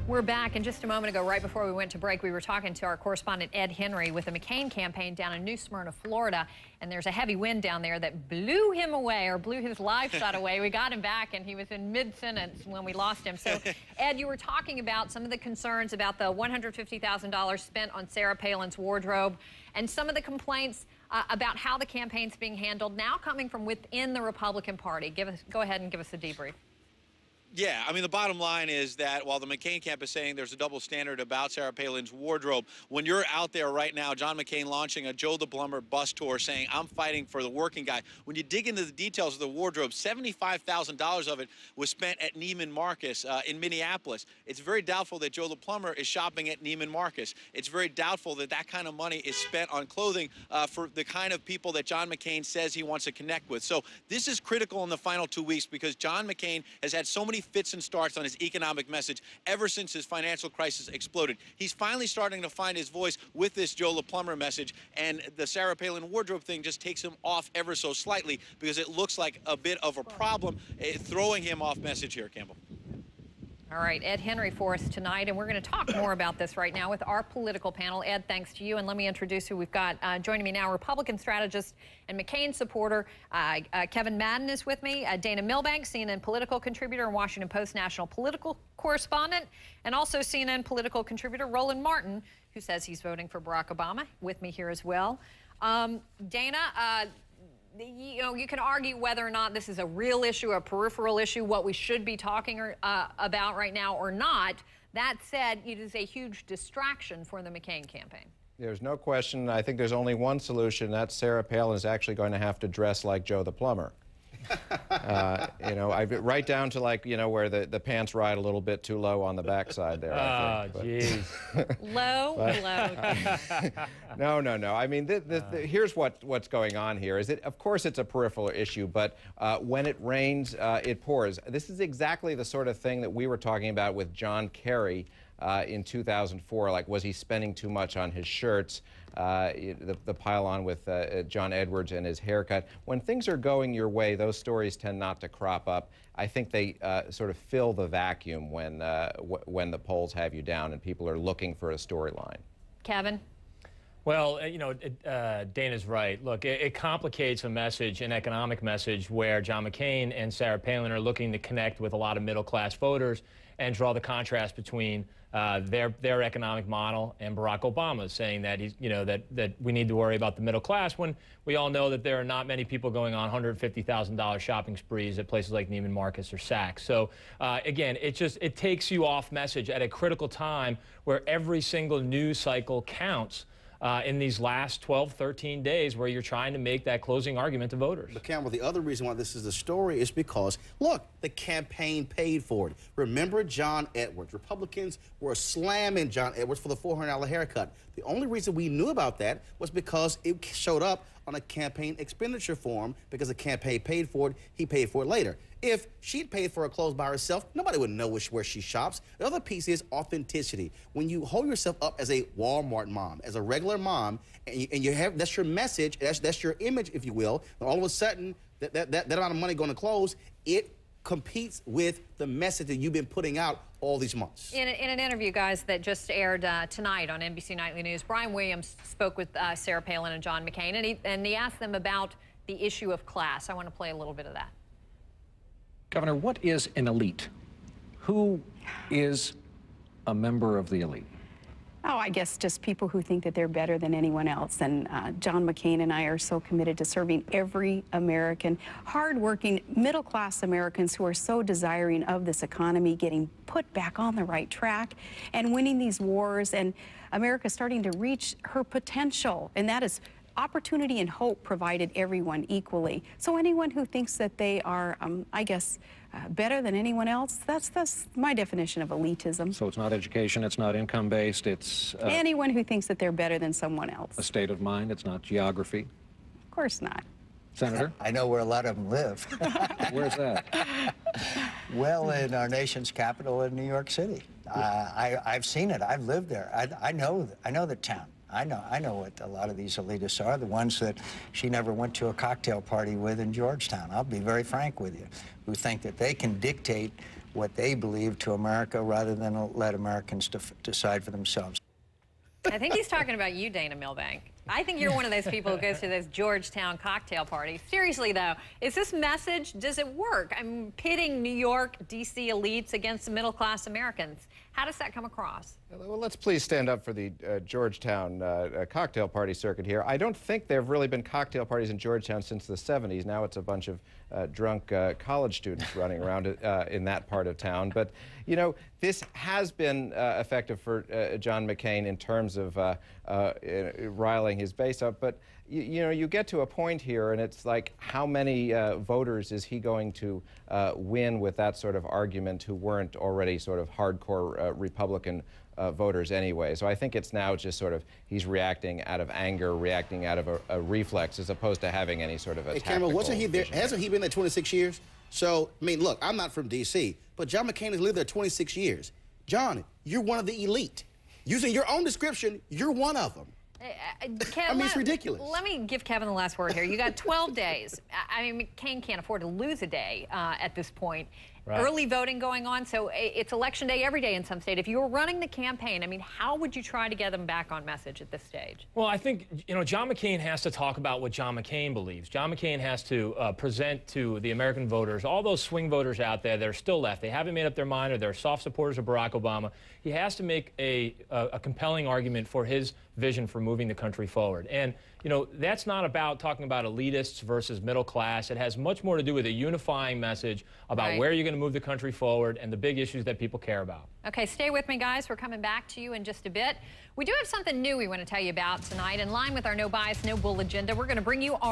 We're back, and just a moment ago, right before we went to break, we were talking to our correspondent Ed Henry with the McCain campaign down in New Smyrna, Florida, and there's a heavy wind down there that blew him away, or blew his live shot away. We got him back, and he was in mid-sentence when we lost him. So, Ed, you were talking about some of the concerns about the $150,000 spent on Sarah Palin's wardrobe, and some of the complaints about how the campaign's being handled, now coming from within the Republican Party. Go ahead and give us a debrief. Yeah, I mean, the bottom line is that while the McCain camp is saying there's a double standard about Sarah Palin's wardrobe, when you're out there right now, John McCain launching a Joe the Plumber bus tour saying, I'm fighting for the working guy. When you dig into the details of the wardrobe, $75,000 of it was spent at Neiman Marcus in Minneapolis. It's very doubtful that Joe the Plumber is shopping at Neiman Marcus. It's very doubtful that that kind of money is spent on clothing for the kind of people that John McCain says he wants to connect with. So this is critical in the final 2 weeks because John McCain has had so many fits and starts on his economic message ever since his financial crisis exploded. He's finally starting to find his voice with this Joe the Plumber message, and the Sarah Palin wardrobe thing just takes him off ever so slightly because it looks like a bit of a problem, throwing him off message here, Campbell. All right, Ed Henry for us tonight, and we're going to talk more about this right now with our political panel. Ed, thanks to you, and let me introduce who we've got joining me now. Republican strategist and McCain supporter Kevin Madden is with me. Dana Milbank, CNN political contributor and Washington Post national political correspondent, and also CNN political contributor Roland Martin, who says he's voting for Barack Obama, with me here as well. Dana, you can argue whether or not this is a real issue, a peripheral issue, what we should be talking about right now or not. That said, it is a huge distraction for the McCain campaign. There's no question. I think there's only one solution. That's Sarah Palin is actually going to have to dress like Joe the Plumber. Right down to, like, where the pants ride a little bit too low on the backside there. Oh, jeez. Low. No. I mean, here's what's going on here. Of course, it's a peripheral issue, but when it rains, it pours. This is exactly the sort of thing that we were talking about with John Kerry in 2004. Like, was he spending too much on his shirts? The pile-on with John Edwards and his haircut. When things are going your way, those stories tend not to crop up. I think they sort of fill the vacuum when the polls have you down and people are looking for a storyline. Kevin? Well, Dana's right. Look, it complicates a message, an economic message, where John McCain and Sarah Palin are looking to connect with a lot of middle-class voters and draw the contrast between their economic model and Barack Obama's, saying that that we need to worry about the middle class, when we all know that there are not many people going on $150,000 shopping sprees at places like Neiman Marcus or Saks. So again, it takes you off message at a critical time where every single news cycle counts. In these last 12, 13 days where you're trying to make that closing argument to voters. But Campbell, the other reason why this is the story is because, look, the campaign paid for it. Remember John Edwards. Republicans were slamming John Edwards for the $400 haircut. The only reason we knew about that was because it showed up on a campaign expenditure form, because the campaign paid for it, he paid for it later. If she'd paid for her clothes by herself, nobody would know where she shops. The other piece is authenticity. When you hold yourself up as a Walmart mom, as a regular mom, and you have, that's your message, that's your image, if you will, and all of a sudden, that amount of money going to clothes, it competes with the message that you've been putting out all these months. In an interview, guys, that just aired tonight on NBC Nightly News, Brian Williams spoke with Sarah Palin and John McCain, and he asked them about the issue of class. I want to play a little bit of that. Governor, what is an elite? Who is a member of the elite? Oh, I guess just people who think that they're better than anyone else. And John McCain and I are so committed to serving every American, hardworking, middle-class Americans who are so desiring of this economy getting put back on the right track and winning these wars, and America starting to reach her potential. And that is opportunity and hope provided everyone equally. So anyone who thinks that they are, I guess, better than anyone else, that's my definition of elitism. So it's not education, it's not income-based, it's... anyone who thinks that they're better than someone else. A state of mind, it's not geography. Of course not. Senator? I know where a lot of them live. Where's that? Well, in our nation's capital in New York City. I've seen it. I've lived there. I know the town. I know what a lot of these elitists are, the ones that she never went to a cocktail party with in Georgetown. I'll be very frank with you, who think that they can dictate what they believe to America rather than let Americans decide for themselves. I think he's talking about you, Dana Milbank. I think you're one of those people who goes to those Georgetown cocktail parties. Seriously, though, is this message, does it work? I'm pitting New York, D.C. elites against the middle-class Americans. How does that come across? Well, let's please stand up for the Georgetown cocktail party circuit here. I don't think there have really been cocktail parties in Georgetown since the 70s. Now it's a bunch of drunk college students running around in that part of town. But, you know, this has been effective for John McCain in terms of riling his base up. But, you know, you get to a point here, and it's like, how many voters is he going to win with that sort of argument who weren't already sort of hardcore Republican voters anyway? So I think it's now just sort of, he's reacting out of anger, reacting out of a reflex, as opposed to having any sort of a tactical Cameron, wasn't he there? vision. Hasn't he been there 26 years? So, I mean, look, I'm not from D.C., but John McCain has lived there 26 years. John, you're one of the elite. Using your own description, you're one of them. Kev, I mean, it's ridiculous. Let me give Kevin the last word here. You got 12 days. I mean, McCain can't afford to lose a day at this point. Right. Early voting going on, so it's election day every day in some state. If you were running the campaign, I mean, how would you try to get them back on message at this stage? Well, I think, you know, John McCain has to talk about what John McCain believes. John McCain has to present to the American voters, all those swing voters out there that are still left. They haven't made up their mind, or they're soft supporters of Barack Obama. He has to make a compelling argument for his vision for moving the country forward. And, you know, that's not about talking about elitists versus middle class. It has much more to do with a unifying message about where you're going to move the country forward and the big issues that people care about. Okay, stay with me, guys. We're coming back to you in just a bit. We do have something new we want to tell you about tonight. In line with our no bias, no bull agenda, we're going to bring you our